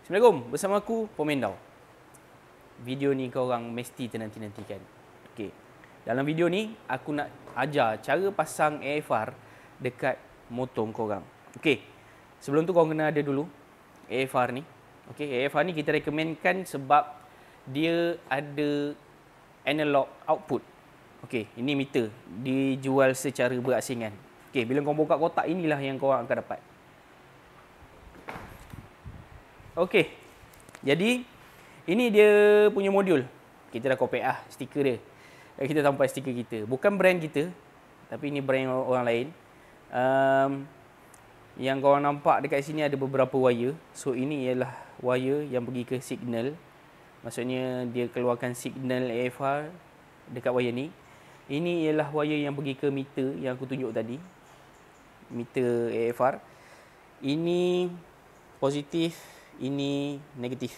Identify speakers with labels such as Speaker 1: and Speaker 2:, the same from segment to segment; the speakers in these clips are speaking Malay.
Speaker 1: Assalamualaikum, bersama aku Pomendau. Video ni korang mesti ternanti-nantikan. Okey. Dalam video ni aku nak ajar cara pasang AFR dekat motor korang. Okey. Sebelum tu korang kena ada dulu AFR ni. Okey, AFR ni kita rekomenkan sebab dia ada analog output. Okey, ini meter dijual secara berasingan. Okey, bila korang buka kotak inilah yang korang akan dapat. Okey. Jadi ini dia punya modul. Kita dah copy stiker dia. Kita tampal stiker kita. Bukan brand kita, tapi ini brand orang lain. Yang korang nampak dekat sini ada beberapa wire. So ini ialah wire yang pergi ke signal. Maksudnya dia keluarkan signal AFR dekat wire ni. Ini ialah wire yang pergi ke meter yang aku tunjuk tadi. Meter AFR. Ini positif, ini negatif.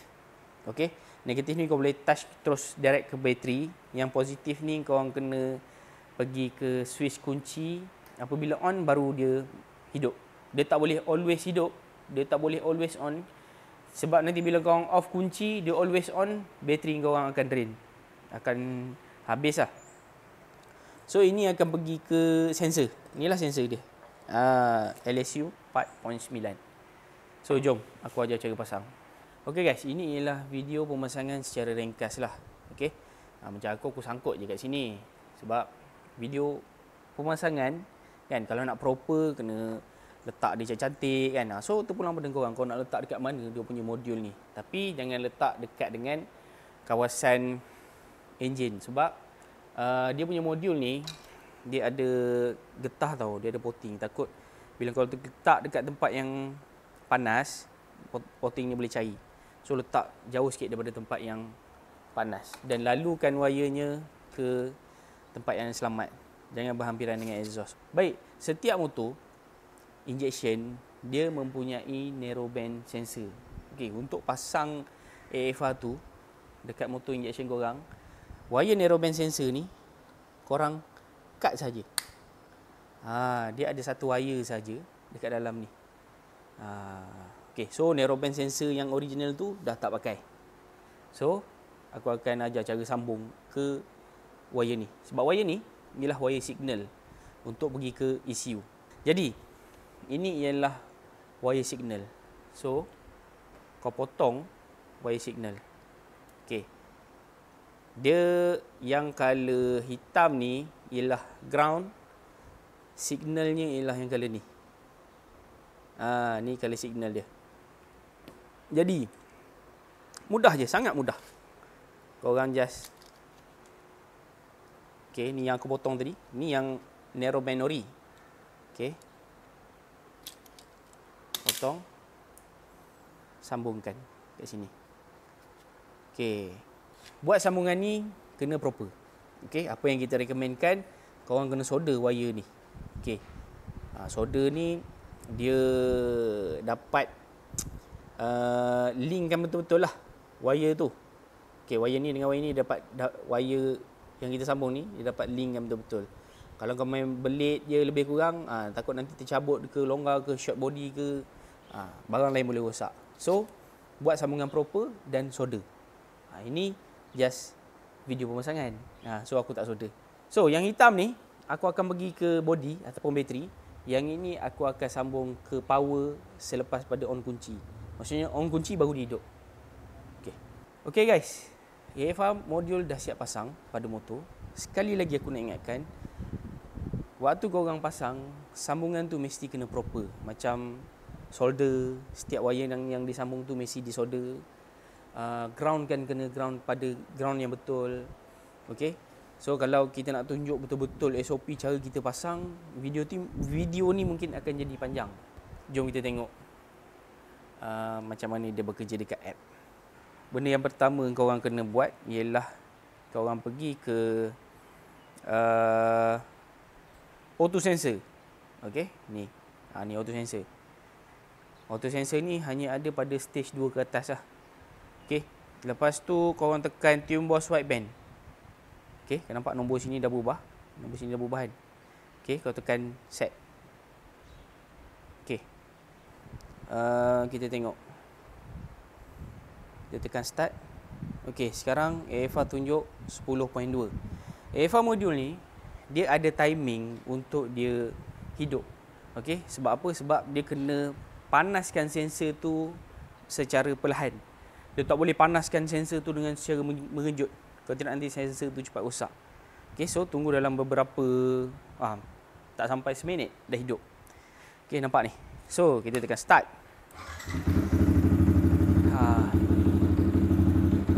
Speaker 1: Okey, negatif ni kau boleh touch terus direct ke bateri. Yang positif ni kau orang kena pergi ke switch kunci. Apabila on baru dia hidup. Dia tak boleh always hidup, dia tak boleh always on. Sebab nanti bila kau orang off kunci, dia always on, bateri kau orang akan drain. Akan habis lah. So ini akan pergi ke sensor. Inilah sensor dia. LSU 4.9. So jom aku ajar cara pasang. Okey guys, ini ialah video pemasangan secara ringkas lah. Okey. Macam aku sangkut je kat sini. Sebab video pemasangan kan, kalau nak proper kena letak dia cantik kan. So terpulang pada korang, kau nak letak dekat mana dia punya modul ni. Tapi jangan letak dekat dengan kawasan enjin. Sebab dia punya modul ni dia ada getah tau, dia ada potting. Takut bila kau letak dekat tempat yang panas, potting ni boleh cair. So letak jauh sikit daripada tempat yang panas dan lalukan wirenya ke tempat yang selamat. Jangan berhampiran dengan exhaust. Baik, setiap motor injection dia mempunyai narrowband sensor. Okey, untuk pasang AFR tu dekat motor injection korang, wire narrowband sensor ni korang cut saja. Dia ada satu wire saja dekat dalam ni. Okay, so narrowband sensor yang original tu dah tak pakai. So aku akan ajar cara sambung ke wire ni. Sebab wire ni ialah wire signal untuk pergi ke ECU. Jadi ini ialah wire signal. So kau potong wire signal. Okay, dia yang color hitam ni ialah ground. Signalnya ialah yang color ni. Ni color signal dia. Jadi mudah je, sangat mudah. Korang just okey, ni yang aku potong tadi, ni yang narrowband ori. Okey. Potong, sambungkan kat sini. Okey. Buat sambungan ni kena proper. Okey, apa yang kita rekomenkan, korang kena solder wire ni. Okey. Solder ni dia dapat linkkan betul-betul lah wire tu. Okay, wire ni dengan wire ni dapat wire yang kita sambung ni dia dapat linkkan betul-betul. Kalau kau main belit je lebih kurang, takut nanti tercabut ke, longgar ke, short body ke, barang lain boleh rosak. So buat sambungan proper dan solder. Ini just video pemasangan. So aku tak solder. So yang hitam ni aku akan pergi ke body ataupun bateri. Yang ini aku akan sambung ke power selepas pada on kunci. Maksudnya on kunci baru dia hidup. Okey guys. AFR modul dah siap pasang pada motor. Sekali lagi aku nak ingatkan, waktu korang pasang, sambungan tu mesti kena proper. Macam solder, setiap wire yang disambung tu mesti disolder. Ground kan kena ground pada ground yang betul. Okey. So kalau kita nak tunjuk betul-betul SOP cara kita pasang, video ni mungkin akan jadi panjang. Jom kita tengok macam mana dia bekerja dekat app. Benda yang pertama korang kena buat ialah korang pergi ke auto sensor. Okey, ni. Ni auto sensor. Auto sensor ni hanya ada pada stage 2 ke atas lah. Okey, lepas tu korang tekan tune boss wideband. Okey, kau nampak nombor sini dah berubah. Nombor sini dah berubah kan. Okey, kau tekan set. Okey. Kita tengok. Dia tekan start. Okey, sekarang AFR tunjuk 10.2. AFR modul ni dia ada timing untuk dia hidup. Okey, sebab apa? Sebab dia kena panaskan sensor tu secara perlahan. Dia tak boleh panaskan sensor tu dengan secara mengejut. Kalau tidak nanti sensor tu cepat rosak. Okey, so tunggu dalam beberapa tak sampai seminit dah hidup. Okey, nampak ni. So, kita tekan start.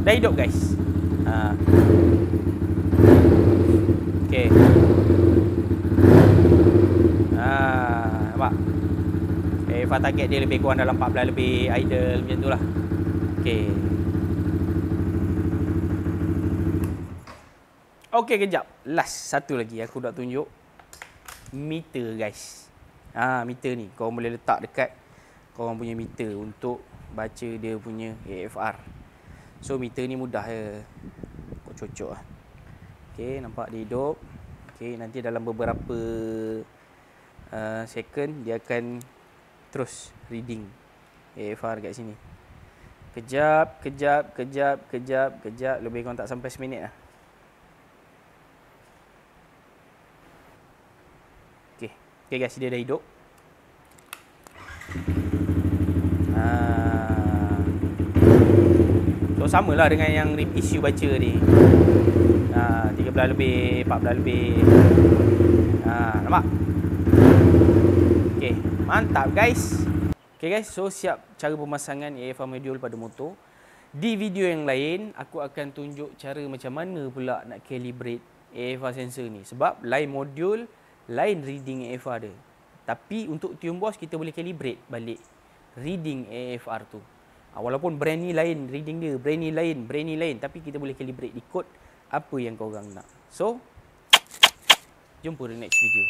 Speaker 1: Dah hidup guys. Okey. Nampak? AFR target dia lebih kurang dalam 14 lebih idle macam tu lah. Okey. Okey, kejap. Last satu lagi aku nak tunjuk. Meter guys. Meter ni korang boleh letak dekat korang punya meter untuk baca dia punya AFR. So meter ni mudah je. Kau cocok lah. Okey, nampak dia hidup. Okey, nanti dalam beberapa second dia akan terus reading AFR kat sini. Kejap. Lebih kurang tak sampai seminit lah. Okey guys, dia dah hidup. So samalah dengan yang RIP issue baca ni. 13 lebih, 14 lebih. Nampak? Okey, mantap guys. Okey guys, so siap cara pemasangan AFR modul pada motor. Di video yang lain, aku akan tunjuk cara macam mana pula nak calibrate AFR sensor ni. Sebab lain modul, lain reading AFR dia. Tapi untuk tune box kita boleh calibrate balik reading AFR tu. Walaupun brand ni lain reading dia, brand ni lain, tapi kita boleh calibrate ikut apa yang korang nak. So, jumpa di next video.